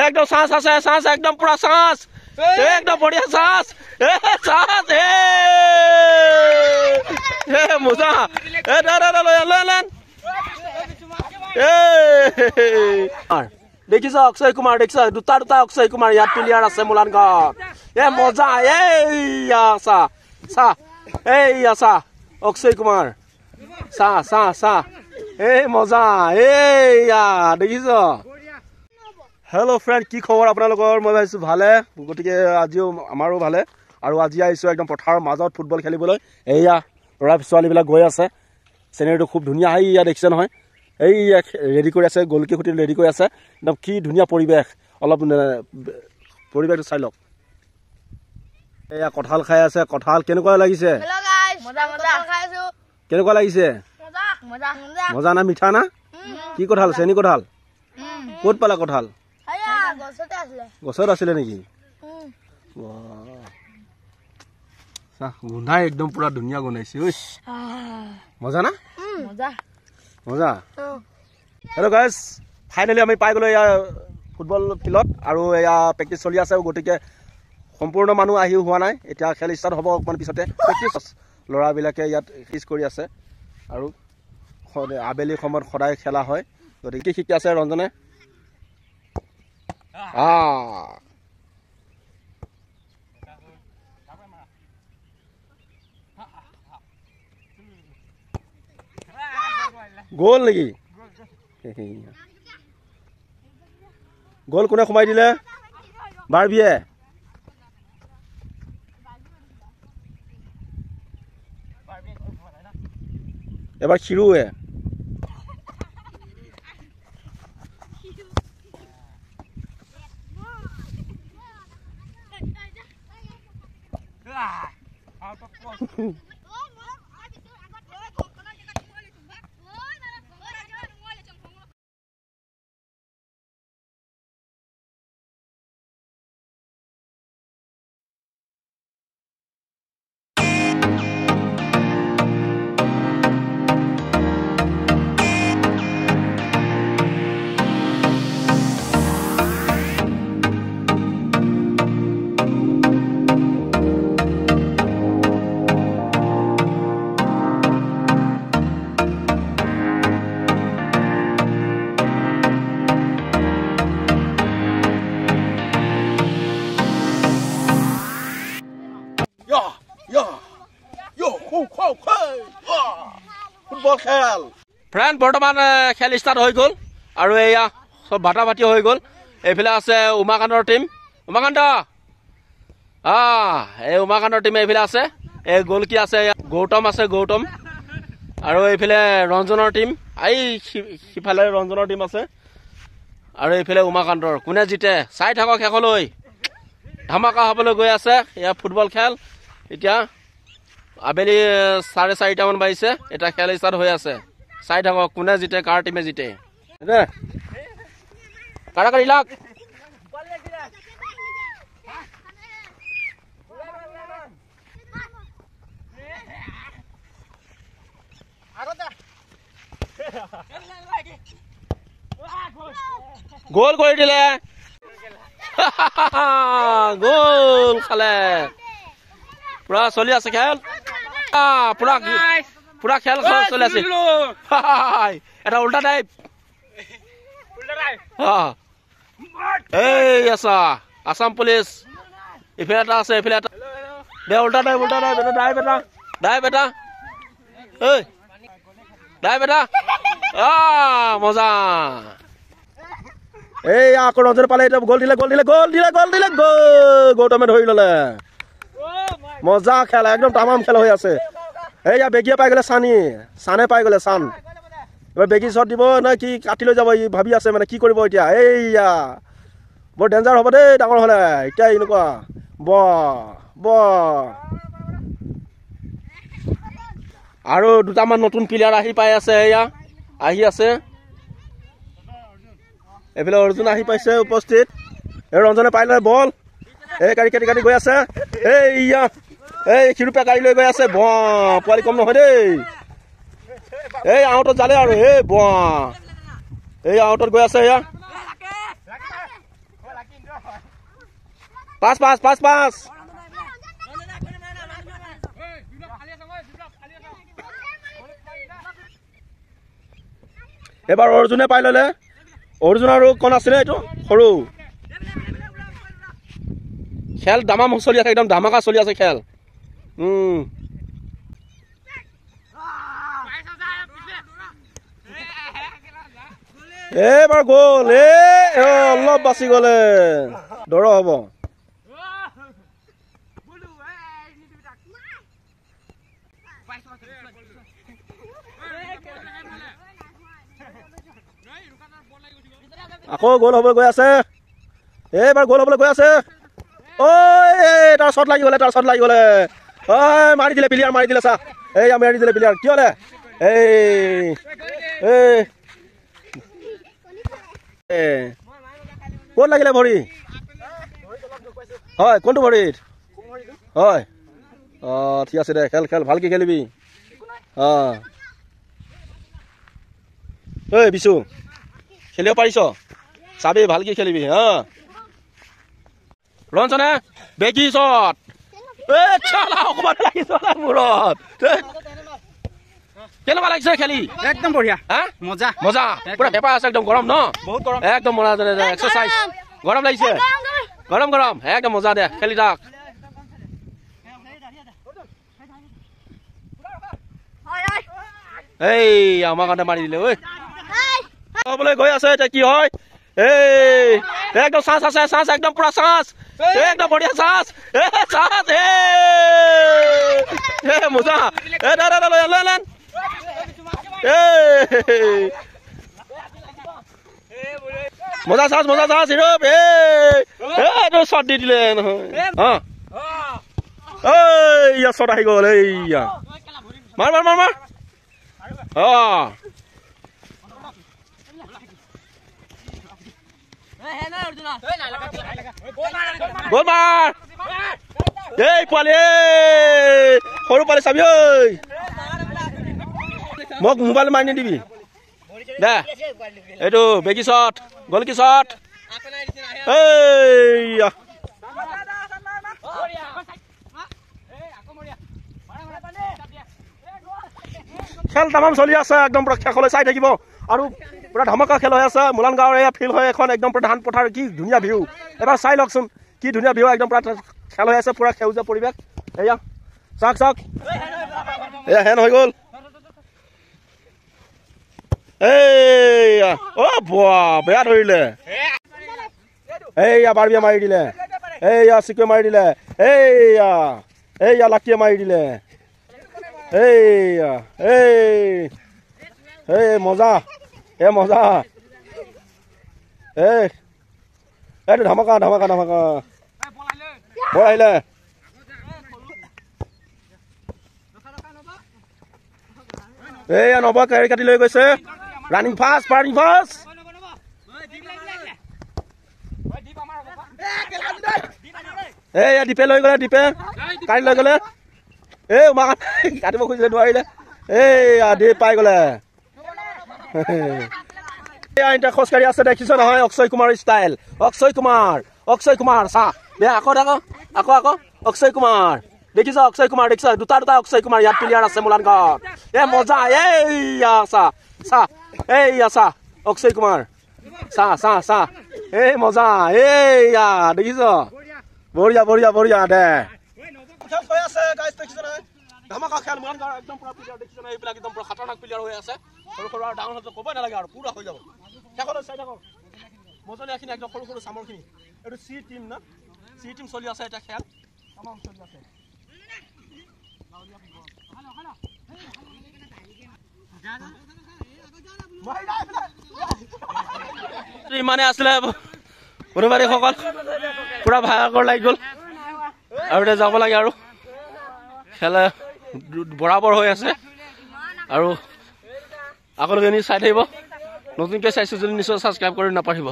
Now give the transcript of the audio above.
একদম চান্স আছে চান্স একদম পুৰা চান্স একদম বঢ়িয়া চান্স চান্স মজা দেখিছ অক্ষয় কুমাৰ দেখিছ দুটা দুটা অক্ষয় কুমাৰ ইয়াত প্লেয়াৰ আছে মোলানগাঁৱত মজা এইয়া চা চা এইয়া চা অক্ষয় কুমাৰ চা চা চা মজা এইয়া দেখিছ হেল্ল' ফ্ৰেণ্ড কি খবৰ আপোনালোকৰ মই ভাবিছোঁ ভালে গতিকে আজিও আমাৰো ভালে আৰু আজি আহিছোঁ একদম পথাৰৰ মাজত ফুটবল খেলিবলৈ এইয়া ল'ৰা ছোৱালীবিলাক গৈ আছে চিনেৰীটো খুব ধুনীয়া এইয়া দেখিছে নহয় এইয়া ৰেডি কৰি আছে গলকি খুঁটি ৰেডি কৰি আছে একদম কি ধুনীয়া পৰিৱেশ অলপ পৰিৱেশটো চাই লওক এয়া কঁঠাল খাই আছে কঁঠাল কেনেকুৱা লাগিছে কেনেকুৱা লাগিছে মজা না মিঠা না কি কঁঠাল চেনি কঁঠাল ক'ত পালা কঁঠাল গছত আছিলে নেকি গোন্ধাই একদম পুৰা ধুনীয়া গোন্ধাইছে মজা না মজা হেল্ল' গাইজ ফাইনেলি আমি পাই গ'লো এয়া ফুটবল ফিল্ডত আৰু এয়া প্ৰেক্টিচ চলি আছে গতিকে সম্পূৰ্ণ মানুহ আহিও হোৱা নাই এতিয়া খেল ষ্টাৰ্ট হ'ব অকণমান পিছতে প্ৰেক্টিচ ল'ৰাবিলাকে ইয়াত প্ৰেক্টিচ কৰি আছে আৰু আবেলি সময়ত সদায় খেলা হয় গতিকে শিকি আছে ৰঞ্জনে গ'ল নেকি গ'ল কোনে সোমাই দিলে বাৰবিয়ে এবাৰ শিৰুৱে ফুটবল খেল ফ্ৰেণ্ড বৰ্তমান খেল ষ্টাৰ্ট হৈ গ'ল আৰু এয়া চব ভাটা ভাটি হৈ গ'ল এইফালে আছে উমাকান্তৰ টীম উমাকান্ত এই উমাকান্তৰ টীম এইফালে আছে এই গ'লকি আছে গৌতম আছে গৌতম আৰু এইফালে ৰঞ্জনৰ টীম এই সিফালে ৰঞ্জনৰ টীম আছে আৰু এইফালে উমাকান্তৰ কোনে জিতে চাই থাকক শেষলৈ ধামাকা হ'বলৈ গৈ আছে এয়া ফুটবল খেল এতিয়া আবেলি 4:30 মান বাজিছে এটা খেল ষ্টাৰ্ট হৈ আছে চাই থাকক কোনে জিতে কাৰ টিমে জিতে কাৰাকাৰি লাগ গোল কৰি দিলে গোল খালে পুৰা চলি আছে খেল পুৰা খেল চলি আছে এটা উল্টা টাইপ এই আছা আসাম পুলিচ ইফালে এটা আছে ইফালে এটা দে উল্টা টাইপ এটা ডাইভ এটা এই ডাইভ এটা মজা এই আকৌ ৰঞ্জন পালে এতিয়া গ'ল দিলে গৌতমে ধৰি ল'লে মজা খেল একদম তামাম খেল হৈ আছে এইয়া বেগীয়ে পাই গ'লে চানে পাই গ'লে চান এবাৰ বেগী শ্বট দিব নে কি কাটি লৈ যাব ভাবি আছে মানে কি কৰিব এতিয়া এইয়া বৰ ডেঞ্জাৰ হ'ব দেই ডাঙৰ হ'লে এতিয়া এনেকুৱা আৰু দুটামান নতুন প্লেয়াৰ আহি পাই আছে এয়া আহি আছে এইফালে অৰ্জুন আহি পাইছে উপস্থিত এই ৰঞ্জনে পাই লয় বল এই কাটি গৈ আছে এইয়া এই শিৰুপে গাড়ী লৈ গৈ আছে পোৱালি কম নহয় দেই এই আউটত জালে আৰু এই আউটত গৈ আছে এয়া পাঁচ পাঁচ পাঁচ পাঁচ এবাৰ অৰ্জুনে পাই ললে অৰ্জুন আৰু কোন আছিলে এইটো সৰু খেল দামাম চলি আছে একদম ধামাকা চলি আছে খেল এবাৰ গ'ল অলপ বাচি গলে দৰ হ'ব আকৌ গ'ল হ'ব গৈ আছে এইবাৰ গ'ল হ'বলৈ গৈ আছে ঐ তাৰ শ্বট লাগি গ'লে ঐ মাৰি দিলে প্লেয়াৰ মাৰি দিলে চা এই মাৰি দিলে প্লেয়াৰ কি হ'লে ক'ত লাগিলে ভৰি হয় কোনটো ভৰিত হয় অঁ ঠিক আছে দে খেল খেল ভালকৈ খেলিবি অঁ ঐ বিশু খেলিব পাৰিছ চাবি ভালকৈ খেলিবি হা ৰঞ্জনে বেগী শ্বট অকমান লাগিছে মূৰত কেনেকুৱা লাগিছে খেলি একদম বঢ়িয়া মজা মজা পুৰা পেপাৰ আছে একদম গৰম ন বহুত গৰম একদম মজা এক্সাৰচাইজ গৰম লাগিছে গৰম গৰম একদম মজা দে খেলি থাক এই আমাৰ কাৰণে মাৰি দিলে ঐ বোলে গৈ আছে এতিয়া কি হয় এই একদম চান্স আছে চান্স একদম পুৰা চান্স একদম বঢ়িয়া চান্স চান্স মজা মজা চান্স হিৰপ এইটো শ্বট দি দিলে নহয় এইয়া শ্বট আহি গ'ল এইয়া মাৰ মাৰ মাৰ মাৰ গ'ল মাৰ এই পোৱালি সৰু পোৱালি চাবি ঐ মোক মোবাইল মাৰি নিদিবি দে এইটো বেগী শ্বট গ'ল কি শ্বট এইয়া খেল তামাম চলি আছে একদম পুৰা শেষলৈ চাই থাকিব আৰু পুৰা ধমাকা খেল হৈ আছে মোলান গাঁৱৰ এয়া ফিল্ড হয় এখন একদম পুৰা ধান পথাৰ কি ধুনীয়া ভিউ এবাৰ চাই লওকচোন কি ধুনীয়া ভিউ একদম পুৰা খেল হৈ আছে পুৰা সেউজীয়া পৰিৱেশ এয়া চাওক চাওক এয়া হেন হৈ গ'ল এইয়া বোৱা বেয়া ধৰিলে এইয়া বাৰবিয়া মাৰি দিলে এইয়া চিকুৱে মাৰি দিলে এইয়া লাকিয়ে মাৰি দিলে এইয়া এই মজা মজা এইটো ধামাকা ধামাকা ধামাকা বল আহিলে এইয়া নব কেৰি কাটি লৈ গৈছে ৰানিং ফাষ্ট এইয়া দীপে লৈ গ'লে দীপে কাটি লৈ গ'লে এই উমা কাটিব খুজিছে নোৱাৰিলে এইয়া দীপ পাই গ'লে এতিয়া খোজকাঢ়ি আছে দেখিছ নহয় অক্ষয় কুমাৰ ষ্টাইল অক্ষয় কুমাৰ চা দে আকৌ অক্ষয় কুমাৰ দেখিছ অক্ষয় কুমাৰ দেখিছ দুটা অক্ষয় কুমাৰ ইয়াত প্লেয়াৰ আছে মোলান গাঁৱত মজা এইয়া চা এইয়া চা অক্ষয় কুমাৰ চা এই মজা এইয়া দেখিছ বঢ়িয়া দে ধামাকা খেল মোলান গাঁৱৰ একদম পুৰা প্লেয়াৰ দেখিছ নহয় এইবিলাক একদম পুৰা খাতৰনাক প্লেয়াৰ হৈ আছে সৰু সৰু আৰু ডাঙৰ ক'বই নালাগে আৰু পুৰা হৈ যাব শেষলৈ চাই থাকক মজলীয়াখিনি একদম সৰু চামৰখিনি এইটো চি টিম চলি আছে এতিয়া খেল তামাম চলি আছে ইমানে আছিলে সকল পুৰা ভাগৰ লাগি গ'ল আৰু এতিয়া যাব লাগে আৰু খেল বৰাবৰ হৈ আছে আৰু আপোনালোকে চাই থাকিব নতুনকৈ চাইছোঁ যদি নিশ্চয় ছাবস্ক্ৰাইব কৰি নাপাহৰিব।